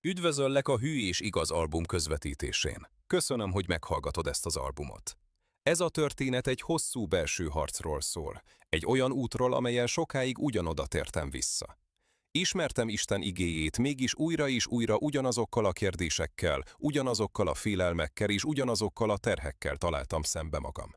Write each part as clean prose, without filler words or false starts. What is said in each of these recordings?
Üdvözöllek a Hű és Igaz album közvetítésén. Köszönöm, hogy meghallgatod ezt az albumot. Ez a történet egy hosszú belső harcról szól, egy olyan útról, amellyel sokáig ugyanoda tértem vissza. Ismertem Isten igéjét, mégis újra és újra ugyanazokkal a kérdésekkel, ugyanazokkal a félelmekkel és ugyanazokkal a terhekkel találtam szembe magam.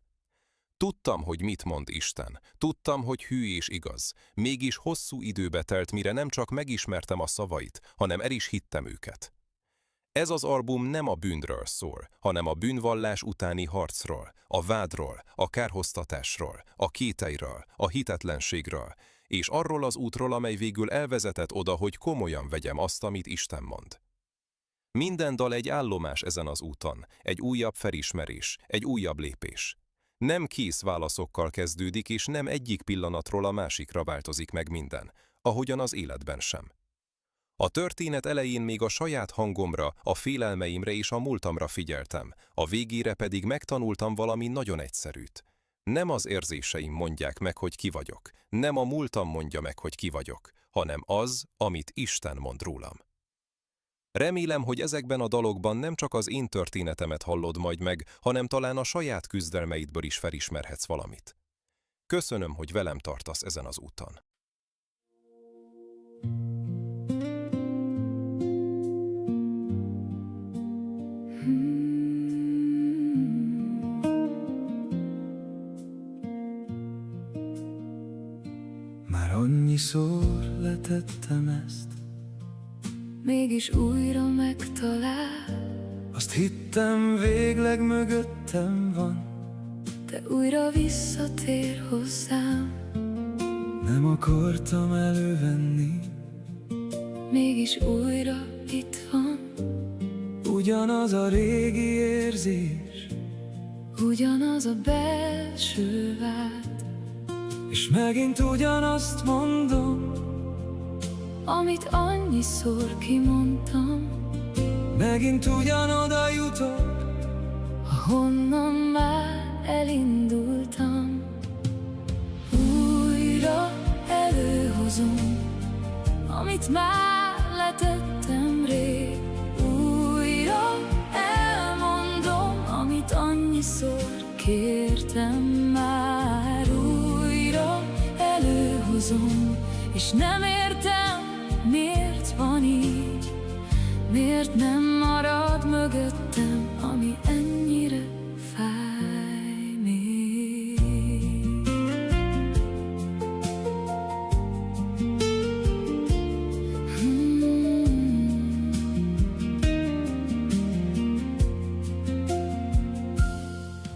Tudtam, hogy mit mond Isten, tudtam, hogy hű és igaz, mégis hosszú időbe telt, mire nem csak megismertem a szavait, hanem el is hittem őket. Ez az album nem a bűnről szól, hanem a bűnvallás utáni harcról, a vádról, a kárhoztatásról, a kételyről, a hitetlenségről, és arról az útról, amely végül elvezetett oda, hogy komolyan vegyem azt, amit Isten mond. Minden dal egy állomás ezen az úton, egy újabb felismerés, egy újabb lépés. Nem kész válaszokkal kezdődik, és nem egyik pillanatról a másikra változik meg minden, ahogyan az életben sem. A történet elején még a saját hangomra, a félelmeimre és a múltamra figyeltem, a végére pedig megtanultam valami nagyon egyszerűt. Nem az érzéseim mondják meg, hogy ki vagyok, nem a múltam mondja meg, hogy ki vagyok, hanem az, amit Isten mond rólam. Remélem, hogy ezekben a dalokban nem csak az én történetemet hallod majd meg, hanem talán a saját küzdelmeidből is felismerhetsz valamit. Köszönöm, hogy velem tartasz ezen az úton. Már annyiszor letettem ezt, mégis újra megtalál. azt hittem végleg mögöttem van, De újra visszatér hozzám, nem akartam elővenni. mégis újra itt van. Ugyanaz a régi érzés, Ugyanaz a belső vád, és megint ugyanazt mondom, amit annyiszor kimondtam, megint ugyanoda jutok. ahonnan már elindultam. Újra előhozom, amit már letettem rég. Újra elmondom, amit annyiszor kértem már. Újra előhozom, és nem értem, miért van így. Miért nem marad mögöttem, ami ennyire fáj még.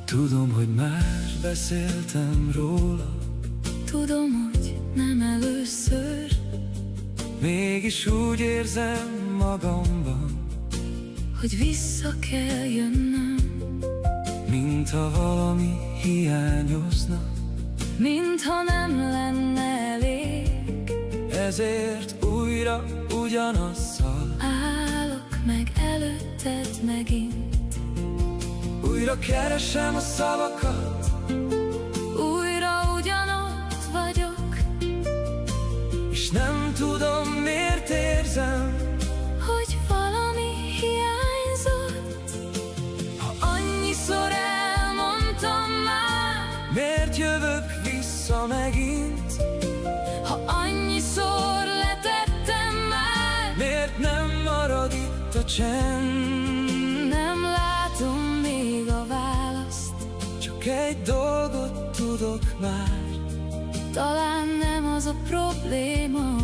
Tudom, hogy már beszéltem róla, Tudom, hogy nem először, mégis úgy érzem magamban, hogy vissza kell jönnöm, mintha valami hiányozna. mintha nem lenne elég. Ezért újra ugyanazzal Állok meg előtted megint, újra keresem a szavakat, újra ugyanott vagyok, és nem tudom, miért érzem, hogy valami hiányzott. Ha annyiszor elmondtam már, miért jövök vissza megint, ha annyiszor letettem már, miért nem marad itt a csend. nem látom még a választ. Csak egy dolgot tudok már, Talán nem az a probléma,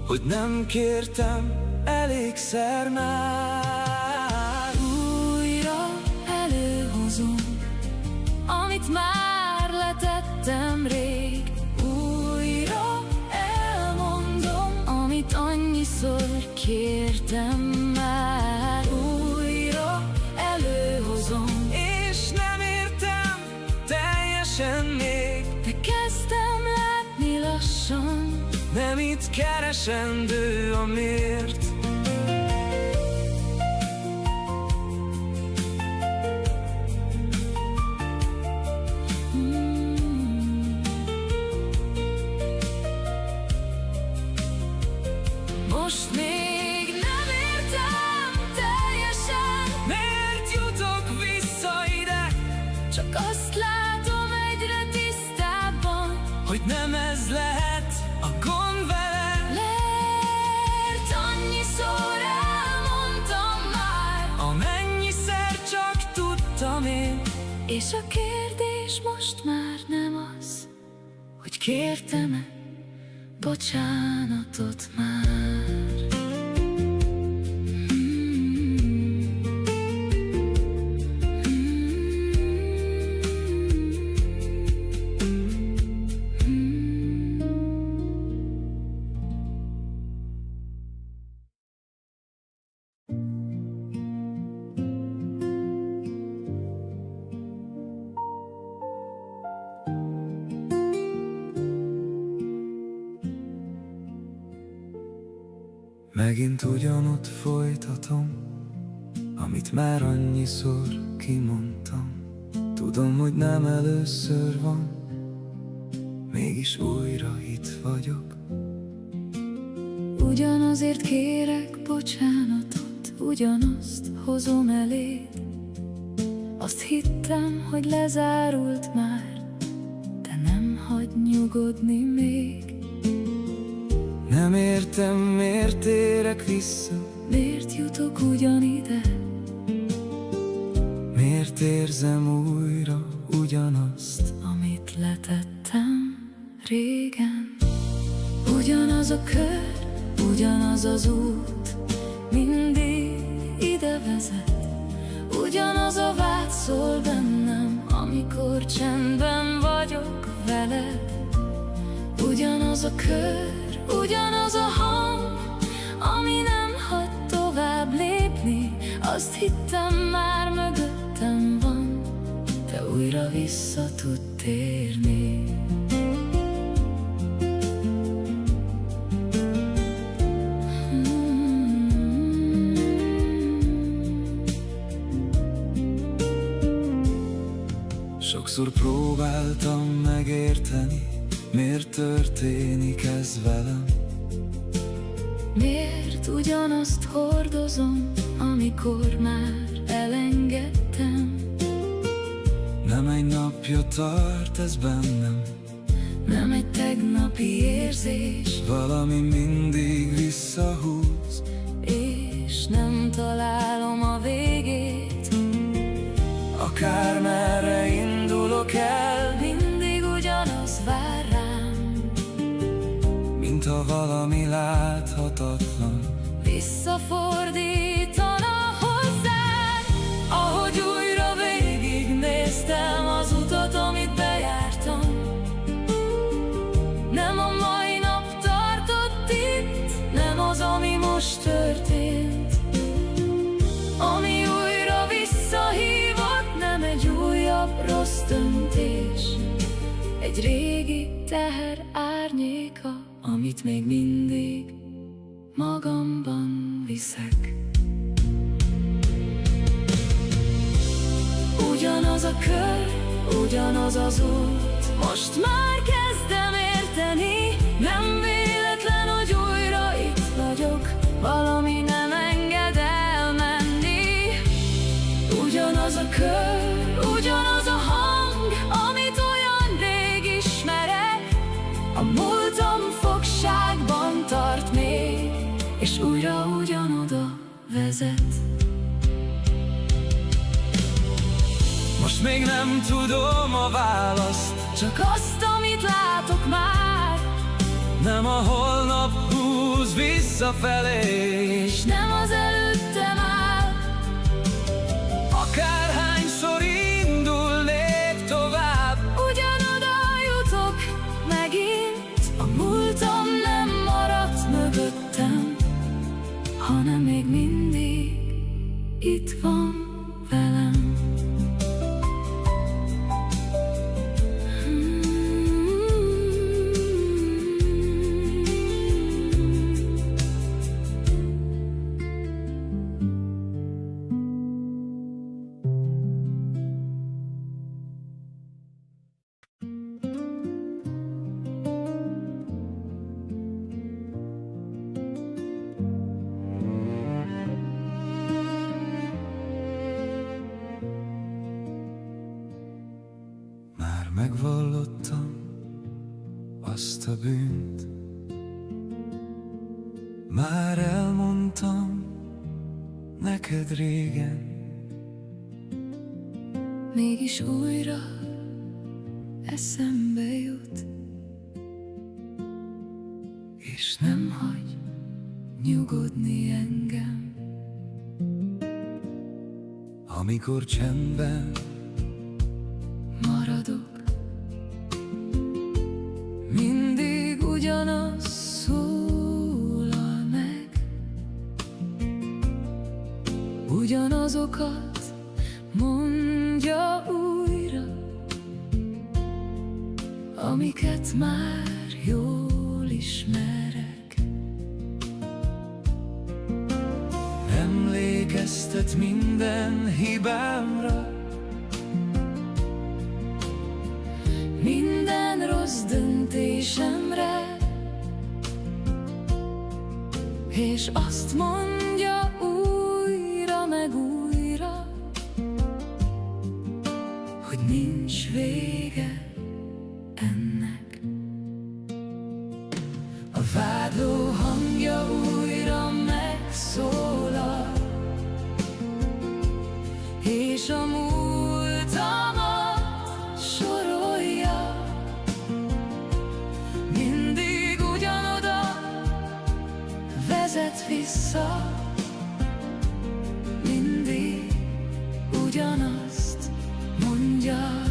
hogy nem kértem elégszer már. újra előhozom, amit már letettem rég. Újra elmondom, amit annyiszor kértem már. Újra előhozom, És nem értem teljesen még, de kezdtem látni lassan, nem itt keresendő a miért. Most még nem értem, miattam én. És a kérdés most már nem az, hogy kértem-e bocsánatot már. Megint ugyanott folytatom, amit már annyiszor kimondtam. Tudom, hogy nem először van, mégis újra itt vagyok. Ugyanazért kérek bocsánatot, ugyanazt hozom eléd. Azt hittem, hogy lezárult már, de nem hagy nyugodni még. Nem értem, miért térek vissza, Miért jutok ugyanide? miért érzem újra ugyanazt, Amit letettem régen. Ugyanaz a kör, ugyanaz az út, mindig ide vezet. Ugyanaz a vád szól bennem, amikor csendben vagyok veled. Ugyanaz a kör, ugyanaz a hang, ami nem hagy tovább lépni. Azt hittem már mögöttem van, de újra vissza tud térni. Sokszor próbáltam megérteni, miért történik ez velem. Miért ugyanazt hordozom, amikor már elengedtem? Nem egy napja tart ez bennem, Nem egy tegnapi érzés, valami mindig visszahúz. és nem találom a végét. Akármerre indulok el, Mindig ugyanaz vár rám, mintha valami láthatatlan visszafordítana hozzád. Ahogy újra végignéztem az utat, amit bejártam. Nem a mai nap tartott itt, nem az, ami most történt. Ami újra visszahívott, nem egy újabb rossz döntés, egy régi teher árnyéka, amit még mindig magamban viszek. Ugyanaz a kör, ugyanaz az út, most már kezdem érteni. Nem véletlen, hogy újra itt vagyok, valami nem enged elmenni. Ugyanaz a kör, ugyanaz a hang, amit olyan rég ismerek. A múltam fogságban tart még, és újra ugyanoda vezet. Most még nem tudom a választ, Csak azt, amit látok már, nem a holnap húz visszafelé, és nem az előttem áll. akárhányszor indulnék tovább, Ugyanoda jutok megint. A múltam nem maradt mögöttem, hanem még mindig itt van velem. Már megvallottam azt a bűnt, már elmondtam neked régen. mégis újra eszembe jut, és nem hagy nyugodni engem. Amikor csendben Maradok, mindig ugyanaz szólal meg, ugyanazokat mondja újra, amiket már jól ismerek. emlékeztet minden hibámra, minden rossz döntésemre, és azt mondja újra meg újra, hogy nincs vége ennek. A vádló hangja újra megszólal, és a múltamat sorolja. Mindig ugyanoda vezet vissza, mindig ugyanazt mondja.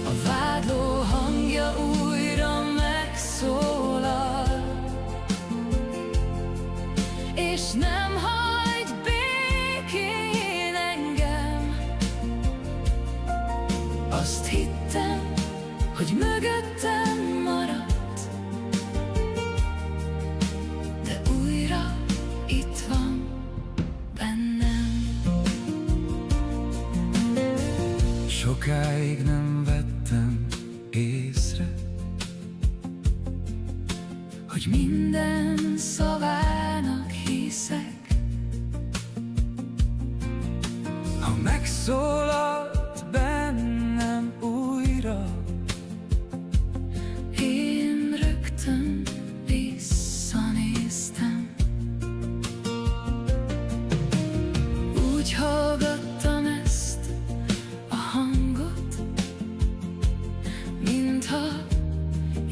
A vádló hangja újra megszólal, és nem hagy békén engem. Azt hittem, hogy mögöttem maradt, de újra itt van bennem. sokáig nem vettem észre, Hogy minden szavának hiszek, ha megszólalt bennem újra. én rögtön visszanéztem. Úgy hallgattam ezt a hangot, mintha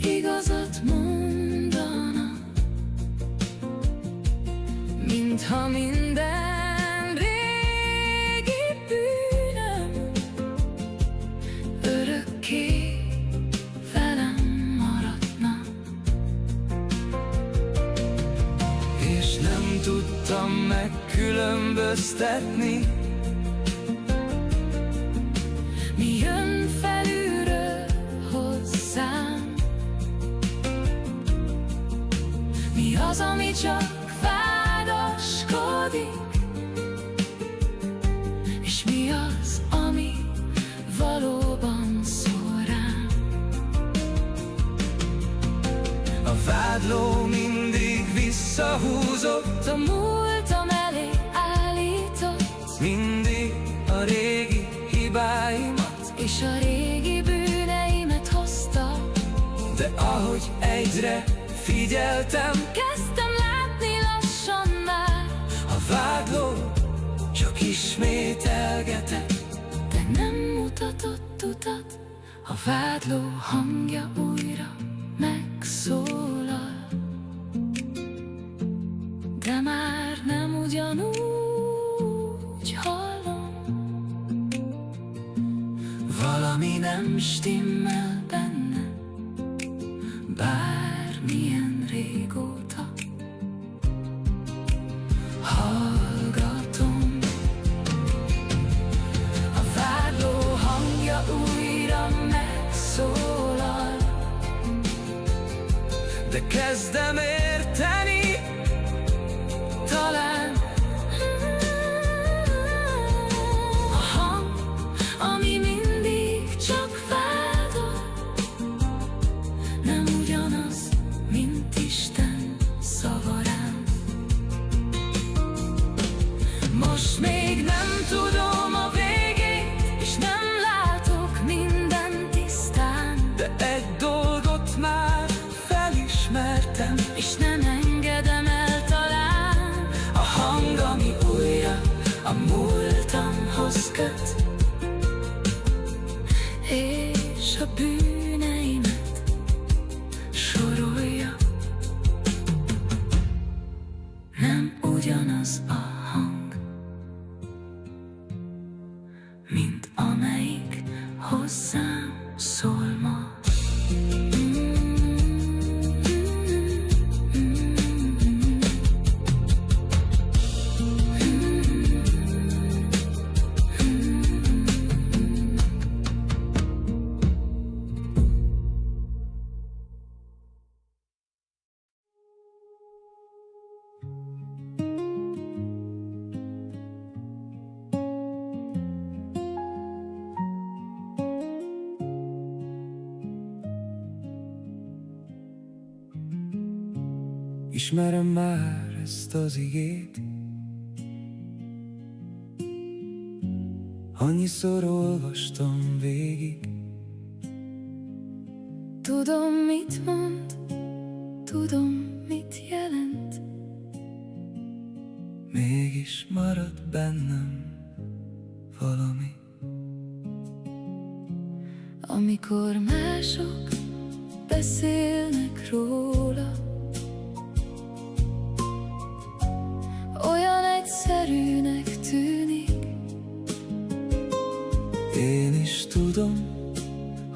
igazat mondana, mintha minden régi bűnöm örökké velem maradna. És nem tudtam megkülönböztetni, Mi jön felülről hozzám, mi az, ami csak vádaskodik, és mi az, ami valóban szól rám. a vádló mindig visszahúzott, A múltam elé állított, mindig a régi hibáimat, és a régi bűneimet hozta. de ahogy egyre figyeltem, Kezdtem látni lassan már, a vádló csak ismételgetett. de nem mutatott utat. A vádló hangja újra megszólal, de már nem ugyanúgy hallom. Valami nem stimmel benne, bármilyen régóta hallgatom. A vádló hangja újra megszólal, De kezdem érteni, talán a hang, ami mindig csak vádol, nem ugyanaz, mint Isten szava rám. Most még nem tudom a végét, és nem látok minden tisztán, de egy dolgot már felismertem, és nem engedem, bűnbánathoz köt, és a bűneimet sorolja. Nem ugyanaz a hang, mint amelyik hozzám szól ma. Ismerem már ezt az igét, annyiszor olvastam végig. Tudom, mit mond, tudom, mit jelent, Mégis marad bennem valami. amikor mások beszélnek róla. Olyan egyszerűnek tűnik, Én is tudom,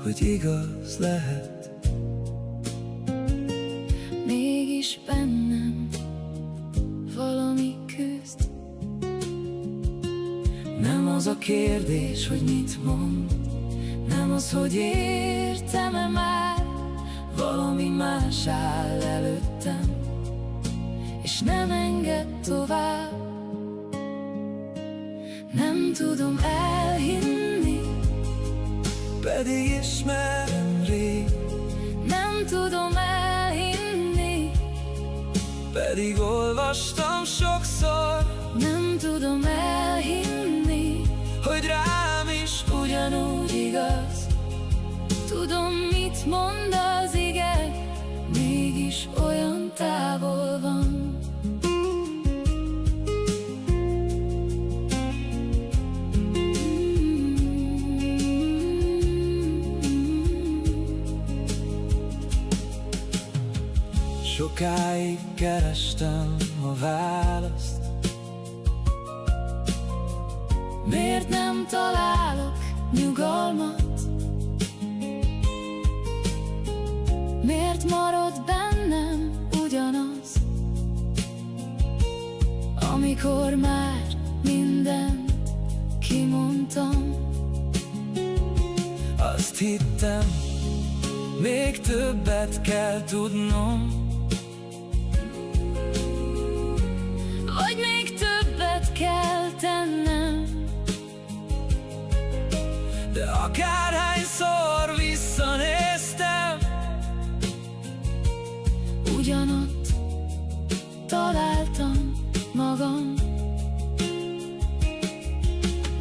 hogy igaz lehet. mégis bennem valami küzd. Nem az a kérdés, hogy mit mond, Nem az, hogy értem-e már, valami más áll előttem, és nem enged tovább. Nem tudom elhinni, pedig ismerem rég. nem tudom elhinni, Pedig olvastam sokszor, nem tudom elhinni, hogy rám is ugyanúgy igaz. Tudom, mit mond az ige, mégis olyan távol van. Sokáig kerestem a választ. Miért nem találok nyugalmat? Miért marad bennem ugyanaz, amikor már mindent kimondtam? Azt hittem, még többet kell tudnom, Vagy még többet kell tennem, de akárhányszor visszanéztem, ugyanott találtam magam.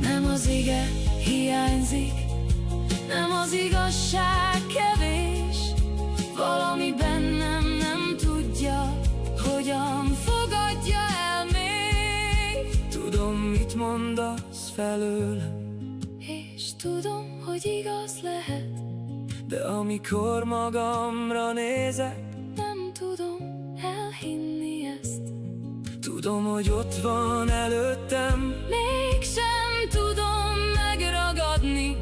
Nem az ige hiányzik, nem az igazság kevés, valami bennem nem tudja, hogyan fogadja el még. tudom, mit mondasz felőlem, És tudom, hogy igaz lehet, de amikor magamra nézek, nem tudom elhinni ezt. tudom, hogy ott van előttem, Mégsem tudom megragadni,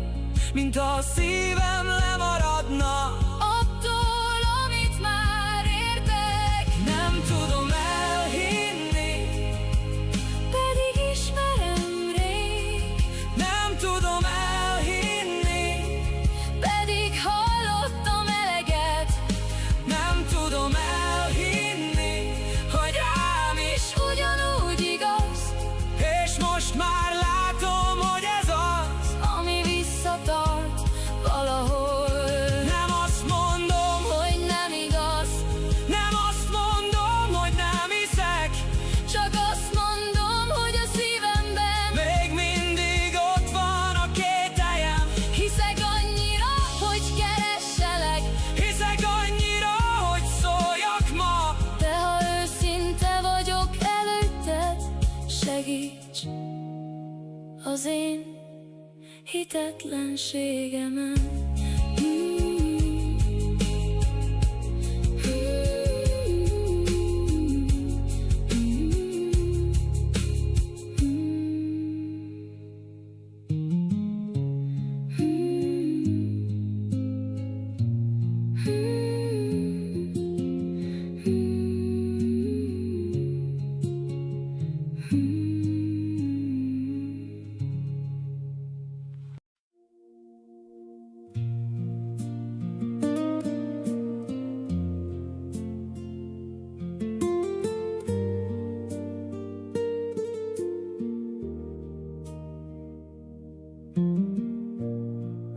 mint a szívem lemaradna. attól, amit már értek. Nem tudom elhinni, Pedig ismerem rég, nem tudom elhinni, pedig hallottam eleget. nem tudom elhinni, hogy rám is Ugyanúgy igaz, és most már látom, hogy ez az, ami visszatart valahol az én hitetlenségemen.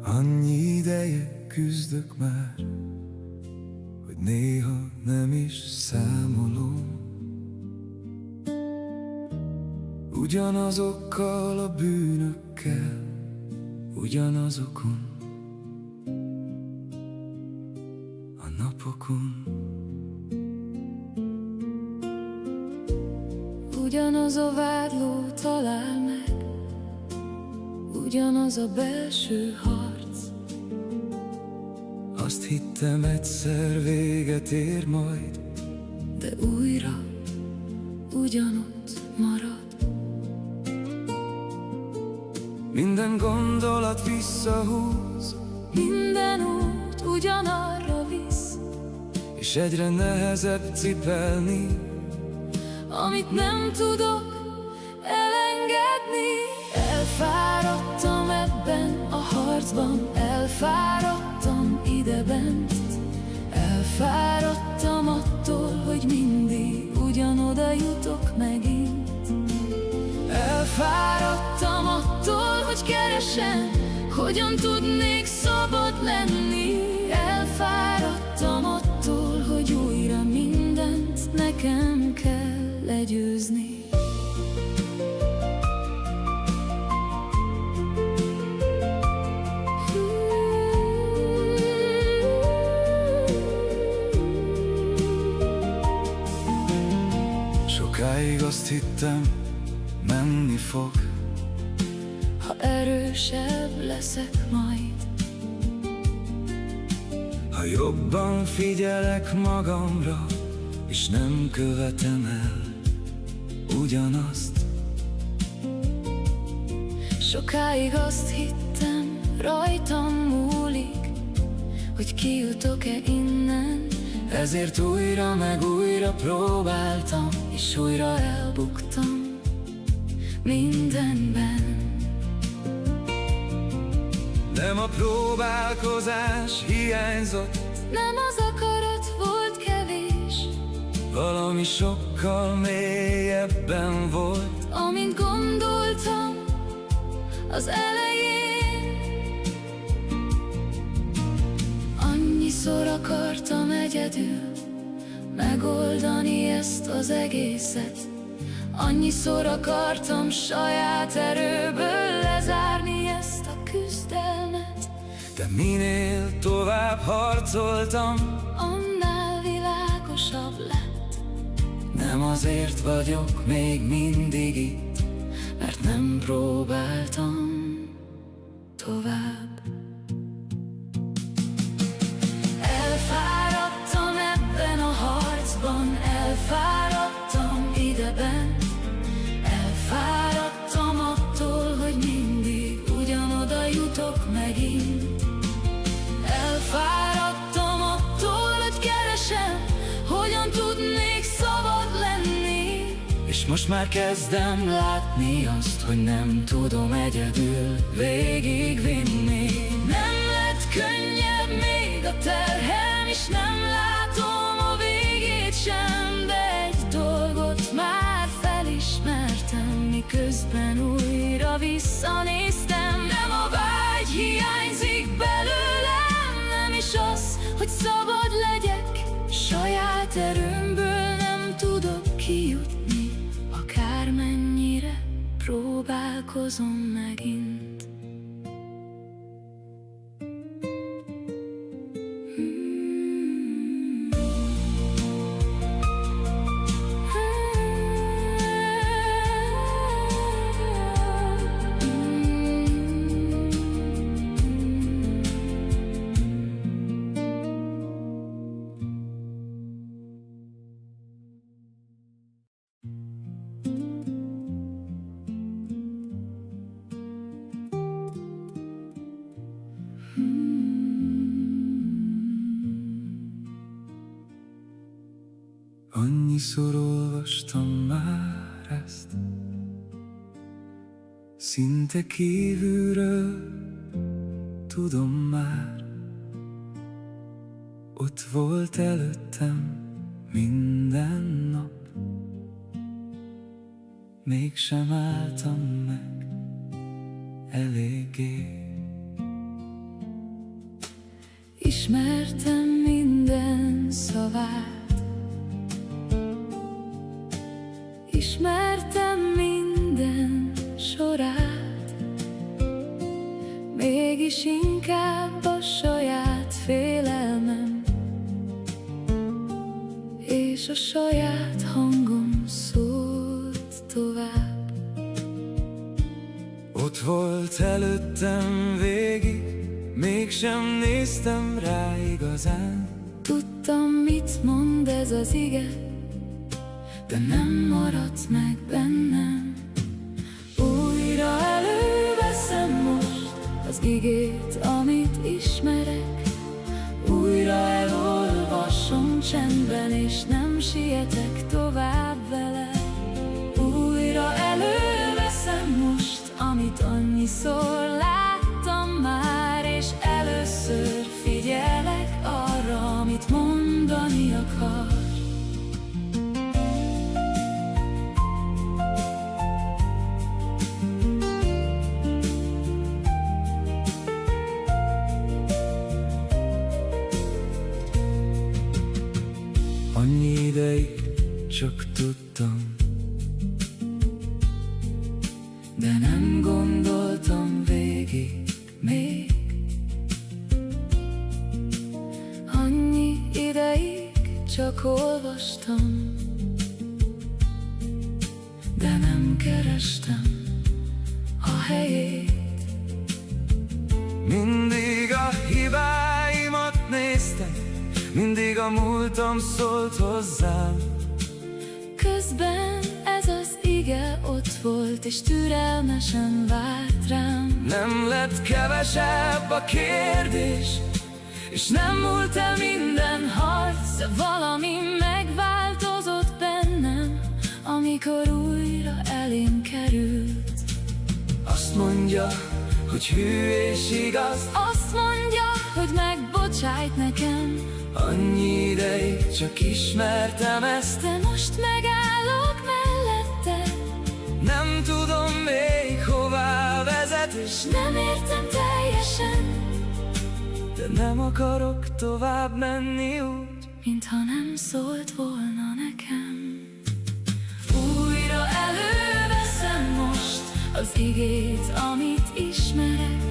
Annyi ideje küzdök már, hogy néha nem is számolom. Ugyanazokkal a bűnökkel, ugyanazokon a napokon. Ugyanaz a vádló talál meg, ugyanaz a belső harc. Azt hittem, egyszer véget ér majd, De újra ugyanott marad. minden gondolat visszahúz, Minden út ugyanarra visz, és egyre nehezebb cipelni. amit nem tudok elengedni. Elfáradtam ebben a harcban, elfáradtam idebent. Elfáradtam attól, hogy mindig ugyanoda jutok megint. Elfáradtam attól, hogy keresem, hogyan tudnék szabad lenni. Elfáradtam attól, hogy újra mindent nekem kell legyőzni. Sokáig azt hittem, menni fog, Ha erősebb leszek majd, ha jobban figyelek magamra, és nem követem el ugyanazt. sokáig azt hittem, rajtam múlik, hogy kijutok-e innen. Ezért újra meg újra próbáltam, És újra elbuktam mindenben. nem a próbálkozás hiányzott, Nem az akarat volt kevés, valami sokkal mélyebben volt. amint gondoltam az elején. Annyiszor akartam egyedül megoldani ezt az egészet. Annyiszor akartam saját erőből lezárni ezt a küzdelmet. De minél tovább harcoltam, Annál világosabb lett. nem azért vagyok még mindig itt, Mert nem próbáltam tovább. Elfáradtam ebben a harcban, elfáradtam ideben. Elfáradtam attól, hogy mindig ugyanoda jutok megint. Elfáradtam attól, hogy keresem, hogyan tudnék szabad lenni. és most már kezdem Látni azt, hogy nem tudom egyedül végigvinni. Nem lett könnyebb még a terhem, és nem látom a végét sem. De egy dolgot már felismertem, miközben újra visszanéztem. Nem a vágy hiányzik belőlem, nem is az, hogy szabad legyek. Saját erőmből nem tudok kijutni, akármennyire próbálkozom megint. Annyiszor olvastam már ezt, szinte kívülről tudom már. Ott volt előttem minden nap, mégsem álltam meg eléggé. Ismertem minden szavát, ismertem minden sorát, mégis inkább a saját félelmem és a saját hangom szólt tovább. Ott volt előttem végig, mégsem néztem rá igazán. Tudtam, mit mond ez az ige, de nem maradt meg bennem. Újra előveszem most az igét, amit ismerek. Újra elolvasom csendben, és nem sietek tovább vele. Újra előveszem most, amit annyiszor láttam már, és először figyelek arra, amit mondani akar. Annyi ideig csak tudtam, De nem gondoltam végig még. Annyi ideig csak olvastam, de nem kerestem a helyét. mindig a hibáimat néztem, mindig a múltam szólt hozzám. Közben ez az ige ott volt, és türelmesen várt rám. Nem lett kevesebb a kérdés, És nem múlt el minden harc, de valami megváltozott bennem, amikor újra elém került. azt mondja, hogy hű és igaz. Azt mondja, hogy megbocsájt nekem, Annyi ideig csak ismertem ezt, de most megállok mellette. nem tudom még hová vezet, és Nem értem teljesen, de nem akarok tovább menni úgy, mintha nem szólt volna nekem. Újra előveszem most az igét, amit ismerek.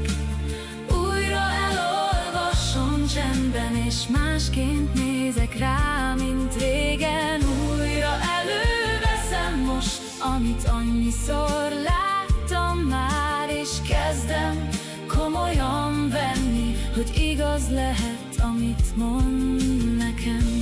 Újra elolvasom csendben, és másként nézek rá, mint régen. Újra előveszem most, amit annyiszor láttam már, és kezdem komolyan venni, hogy igaz lehet, amit mond nekem.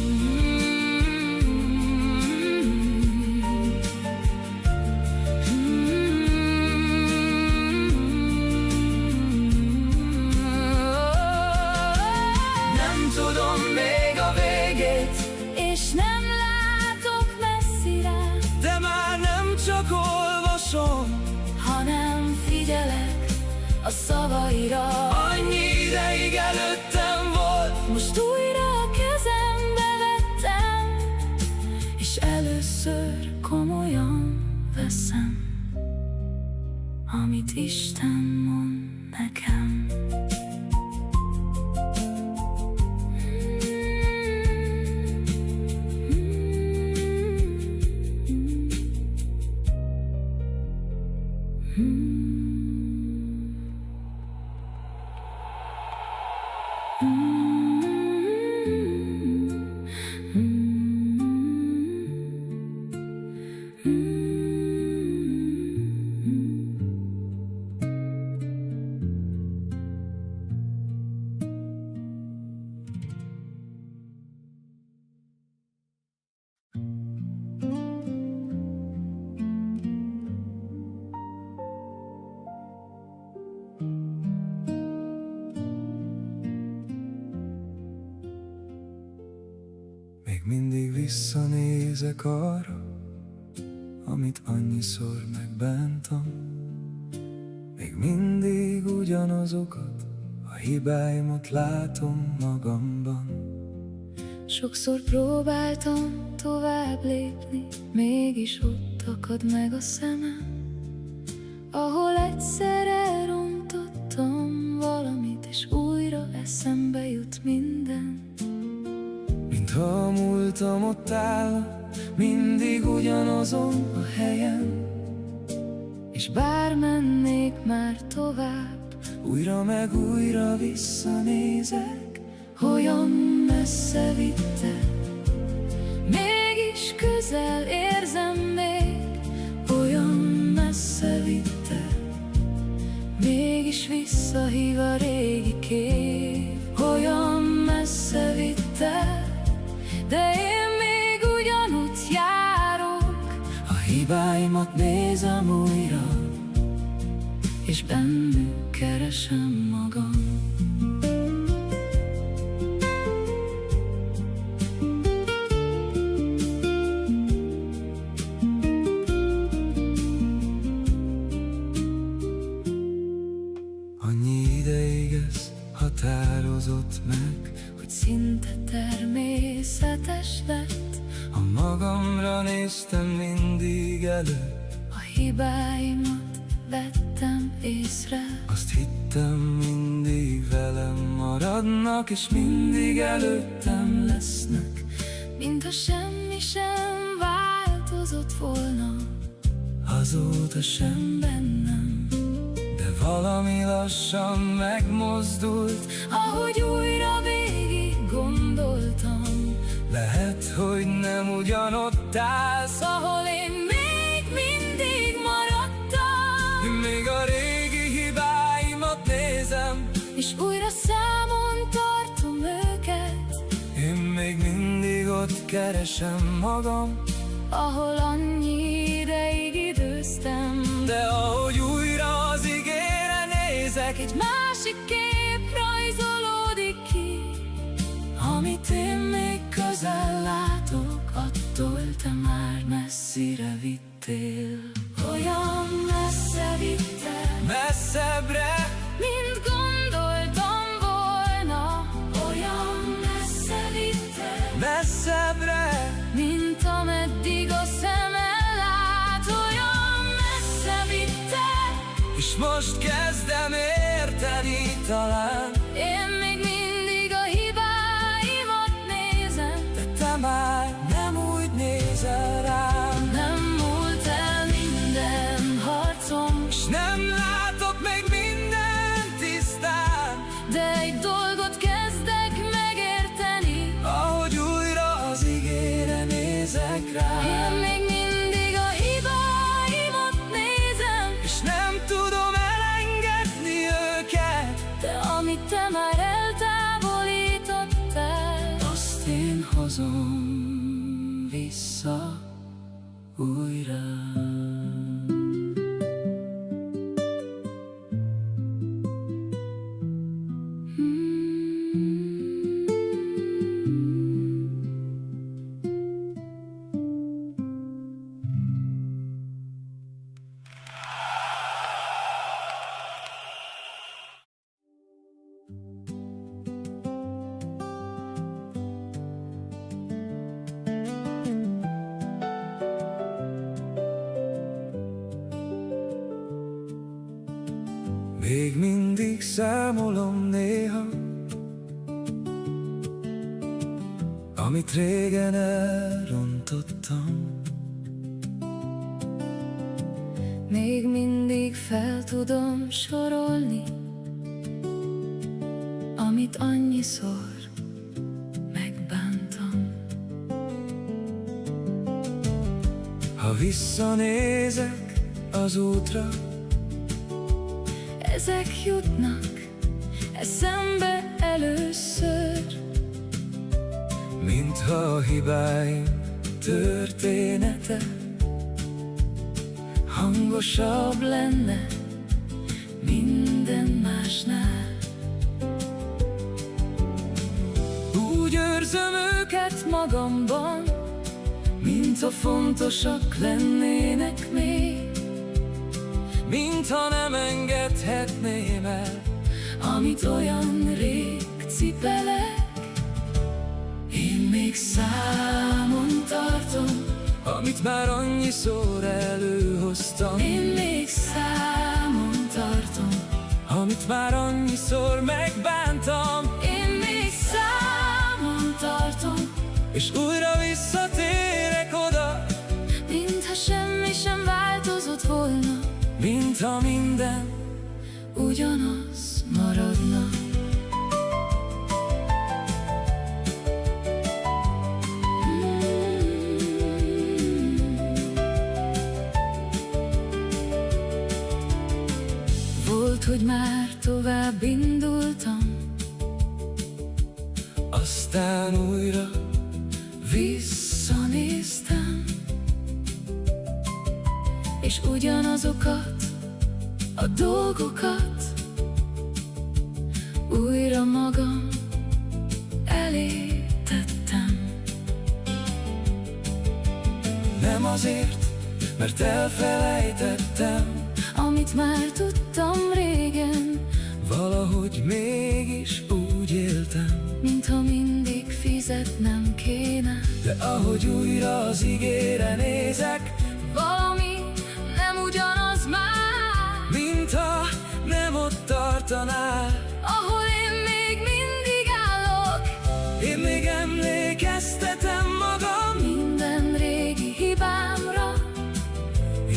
nem tudom még a végét, És nem látok messzire, de már nem csak olvasom. hanem figyelek a szavaira. Annyi ideig előttem volt, Most újra a kezembe vettem, és először komolyan veszem, amit Isten mond nekem. Még mindig visszanéz nézek arra, amit annyiszor megbántam. Még mindig ugyanazokat a hibáimat látom magamban. Sokszor próbáltam tovább lépni, mégis ott akad meg a szemem, ahol egyszer elrontottam valamit, és újra eszembe jut minden. Mintha a múltam ott áll, mindig ugyanazon a helyen, És bár mennék már tovább, újra meg újra visszanézek. olyan messze vitte, mégis közel érzem még. Olyan messze vitte, mégis visszahív a régi kép. Olyan messze vitte, de én még ugyanúgy járok. A hibáimat nézem újra, És bennük keresem magam. annyi ideig ez határozott meg, Hogy szinte természetes lett, ha magamra néztem mindig elő. a hibáimat vettem észre. Azt hittem mindig velem maradnak, és mindig előttem lesznek. Mintha semmi sem változott volna Azóta sem bennem, de valami lassan megmozdult. ahogy újra végig gondoltam, Lehet, hogy nem ugyanott állsz, ahol én még mindig maradtam. még a régi hibáimat nézem. És újra számon tartom őket, Én még mindig ott keresem magam, ahol annyi ideig időztem. de ahogy újra az igére nézek, Egy másik kép rajzolódik ki, amit én még közel látok, attól te már messzire vittél. Olyan messze vittél, messzebbre, mint gondoltam volna. Olyan messze vittél, messzebbre, mint ameddig a szemem lát. Olyan messze vittél, és most kezdem érteni talán. én még mindig a hibáimat nézem. De te már nem úgy nézel rám, Nem múlt el minden harcom, és nem látok még mindent tisztán. de egy dolgot kezdek megérteni, Ahogy újra az igére nézek rá, én még mindig a hibáimat nézem. és nem tudom elengedni őket. De amit te már eltávolítottál, Azt én hozom vissza újra. Még mindig számolom néha, amit régen elrontottam. még mindig fel tudom sorolni, amit annyiszor megbántam. Ha visszanézek az útra, Ezek jutnak eszembe először, mintha a hibáim története hangosabb lenne minden másnál. úgy őrzöm őket Magamban mind mintha fontosak lennének még, mintha nem engedhetném el, amit olyan rég cipelek. Én még számon tartom, amit már annyiszor előhoztam. én még számon tartom, Amit már annyiszor megbántam, én még számon tartom, és újra visszatérek oda, mintha semmi sem változott volna, mintha minden ugyanaz maradna. Volt, hogy már tovább indultam, aztán újra visszanéztem, és ugyanazokat a dolgokat újra magam elé tettem. nem azért, mert elfelejtettem, Amit már tudtam régen, valahogy mégis úgy éltem. mintha mindig fizetnem kéne. De ahogy újra az igére nézek, Valami nem ugyanaz már, mintha nem ott tartanál. ahol én még mindig állok. Én még emlékeztetem magam, Minden régi hibámra,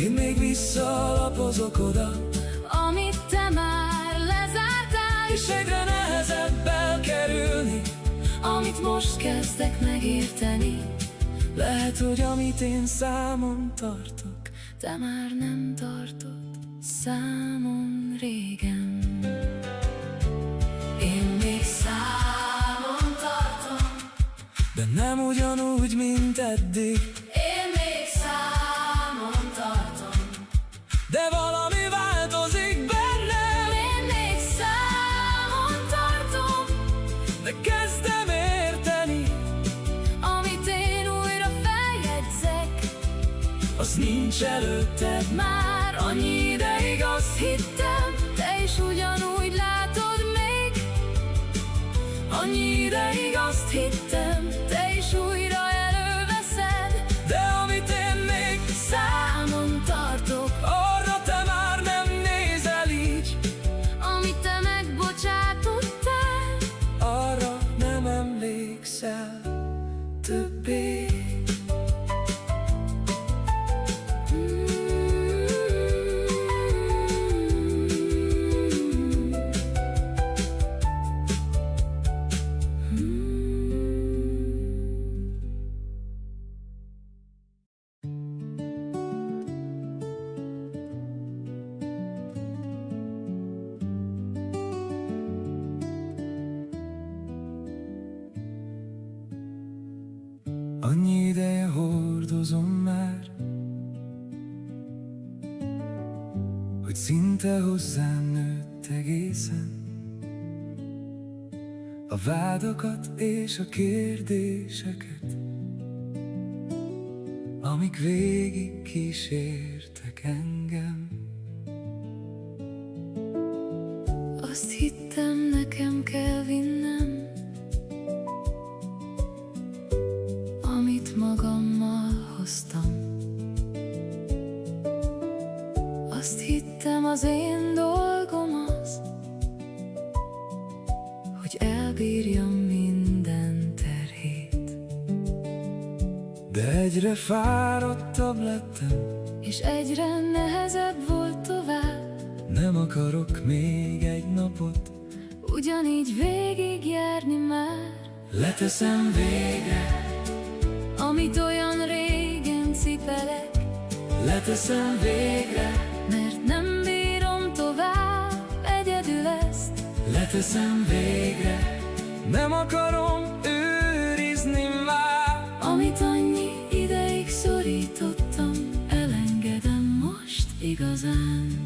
én még visszalapozok oda, amit te már lezártál, és egyre nehezebb elkerülni. amit most kezdek megérteni. Lehet, hogy amit én számon tartok, Te már nem tartod számon régen. Én még számon tartom, de nem ugyanúgy, mint eddig. én még számon tartom, De valami változik bennem, én még számon tartom, de kezdem érteni, amit én újra feljegyzek. az nincs előtted. Már annyi ideig azt hittem, te is ugyanúgy látod még. Annyi ideig azt hittem, te is újra előveszed. De amit én még Számon tartok, arra te már nem nézel így, amit te megbocsátottál. arra nem emlékszel többé. Annyi ideje hordozom már, hogy szinte hozzám nőtt egészen. A vádakat és a kérdéseket, amik végig kísértek engem. Azt hittem, nekem kell vinnem, amit magammal hoztam. Azt hittem, az én dolgom az, hogy elbírjam minden terhét. De egyre fáradtabb lettem, És egyre nehezebb volt tovább, nem akarok még egy napot. ugyanígy végigjárni már, Leteszem végre, amit olyan régen cipelek. leteszem végre, Mert nem bírom tovább egyedül ezt. leteszem végre. Nem akarom őrizni már, Amit annyi ideig szorítottam, elengedem most igazán.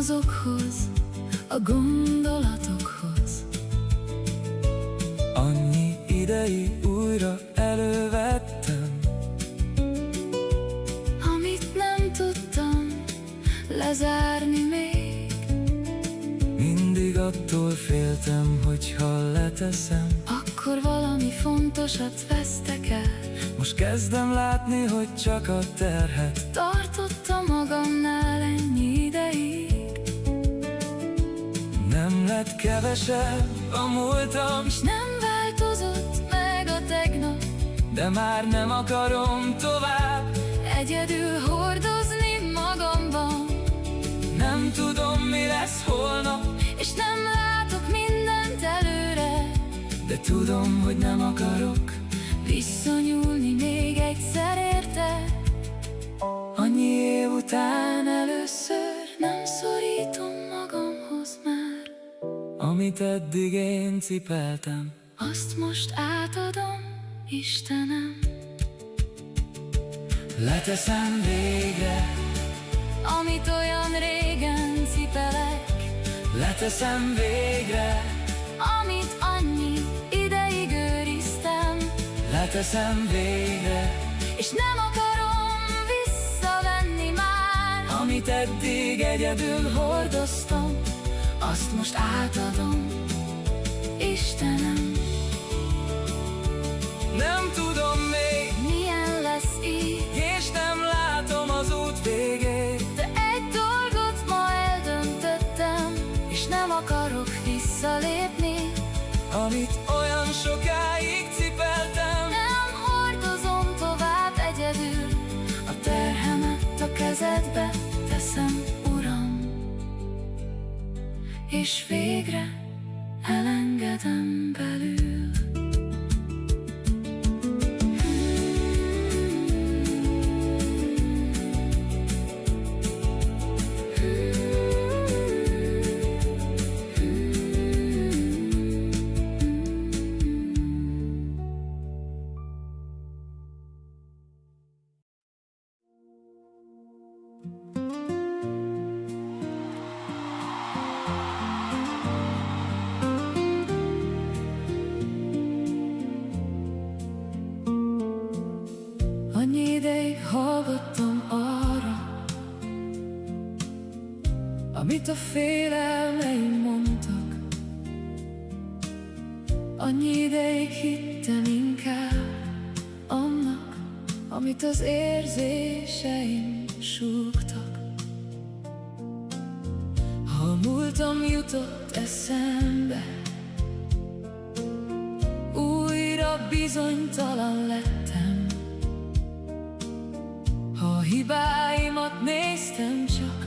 azokhoz, a gondolatokhoz. Annyi ideig újra elővettem, Amit nem tudtam lezárni még. mindig attól féltem, hogyha leteszem. Akkor valami fontosat vesztek el. Most kezdem látni, hogy csak a terhet. Tartottam magamnál ennyi ideig. Nem lett kevesebb a múltam, És nem változott meg a tegnap. de már nem akarom tovább. Egyedül hordozni magamban. Nem tudom, mi lesz holnap, És nem látok mindent előre. de tudom, hogy nem akarok Visszanyúlni még egyszer érte. annyi év után Először nem szorítom magamhoz már. amit eddig én cipeltem. Azt most átadom, Istenem. Leteszem végre, Amit olyan régen cipelek. leteszem végre, Amit annyi ideig őriztem. leteszem végre, És nem akarom visszavenni már. amit eddig egyedül Hordoztam, azt most átadom, Istenem. nem tudom még, Milyen lesz így, és nem látom az út végét. de egy dolgot ma eldöntöttem, és nem akarok visszalépni. Amit olyan sokáig cipeltem, Nem hordozom tovább egyedül. A terhemet a kezedbe teszem, Uram, és végre elengedem belül. Annyi ideig hallgattam arra, amit a félelmeim mondtak. Annyi ideig hittem inkább annak, amit az érzéseim súgtak. Ha a múltam jutott eszembe, újra bizonytalan lettem. Ha a hibáimat néztem csak,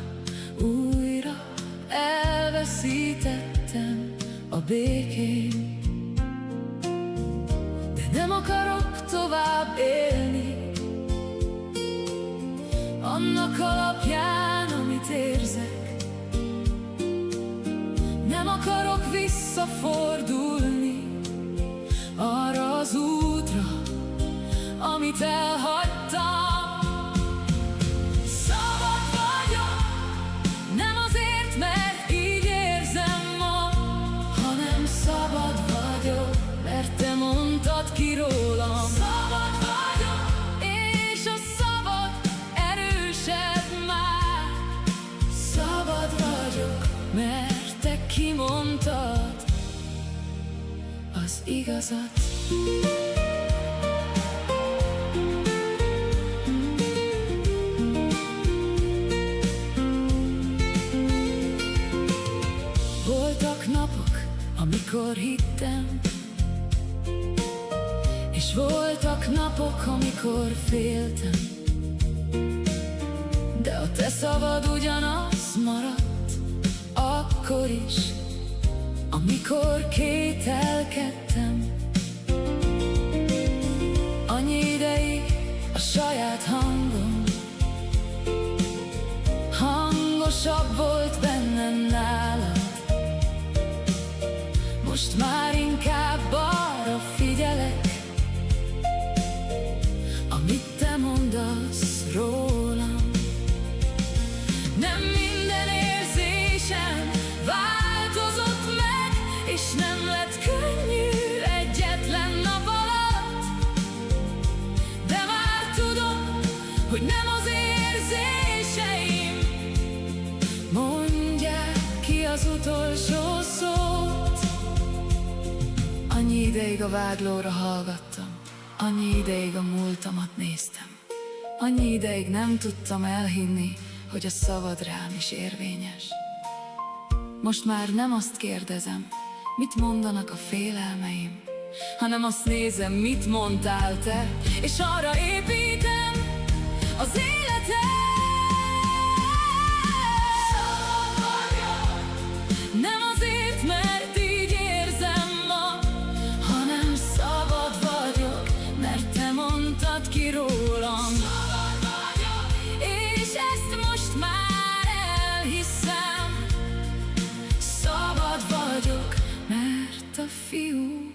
újra elveszítettem a békém. De nem akarok tovább élni annak alapján, amit érzek. Nem akarok visszafordulni arra az útra, amit elhagytam. Szabad vagyok, nem azért, mert így érzem ma, hanem szabad vagyok, mert te mondtad ki rólam. Szabad vagyok, és a szabad erősebb már. Szabad vagyok, mert te kimondtad az igazat. Voltak napok, amikor hittem, és voltak napok, amikor féltem. De a te szavad ugyanaz maradt, akkor is, amikor kételkedtem. Annyi ideig a saját hangom hangosabb volt bennem nálad. Most már inkább arra figyelek, amit te mondasz rólam. Nem minden érzés érzésem változott meg, és nem lett könnyű egyetlen nap alatt. De már tudom, hogy nem az érzéseim mondják ki az utolsó szót. Annyi ideig a vádlóra hallgattam, annyi ideig a múltamat néztem, annyi ideig nem tudtam elhinni, hogy a szavad rám is érvényes. Most már nem azt kérdezem, mit mondanak a félelmeim, hanem azt nézem, mit mondtál te, és arra építem az életem. Nem azért, mert így érzem ma, hanem szabad vagyok, mert te mondtad ki rólam. És ezt most már elhiszem. Szabad vagyok, mert a Fiú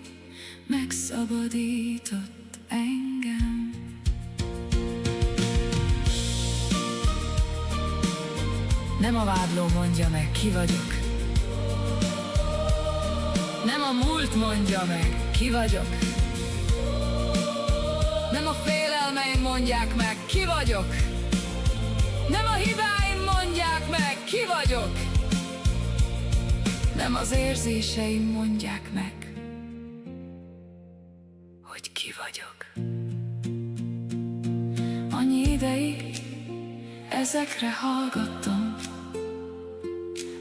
megszabadított engem. Nem a vádló mondja meg, ki vagyok. Nem a múlt mondja meg, ki vagyok. Nem a félelmeim mondják meg, ki vagyok. Nem a hibáim mondják meg, ki vagyok. Nem az érzéseim mondják meg, hogy ki vagyok. Annyi ideig ezekre hallgattam,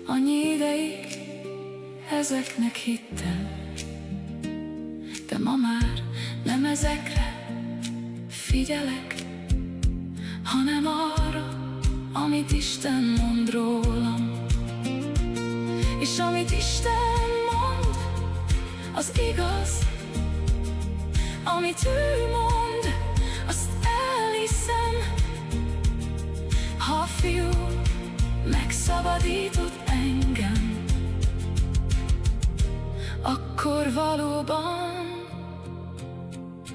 annyi ideig ezeknek hittem, de ma már nem ezekre figyelek, hanem arra, amit Isten mond rólam. És amit Isten mond, az igaz. Amit ő mond, azt elhiszem. Ha a Fiú megszabadított engem, akkor valóban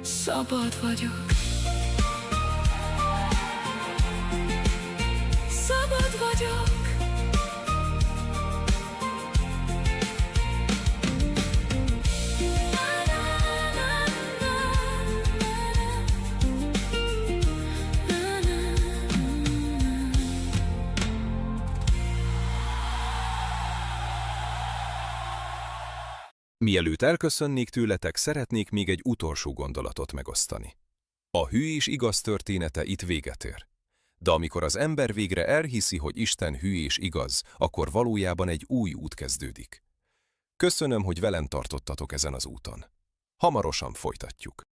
szabad vagyok. Szabad vagyok. Mielőtt elköszönnék tőletek, szeretnék még egy utolsó gondolatot megosztani. A hű és igaz története itt véget ér. De amikor az ember végre elhiszi, hogy Isten hű és igaz, akkor valójában egy új út kezdődik. Köszönöm, hogy velem tartottatok ezen az úton. Hamarosan folytatjuk.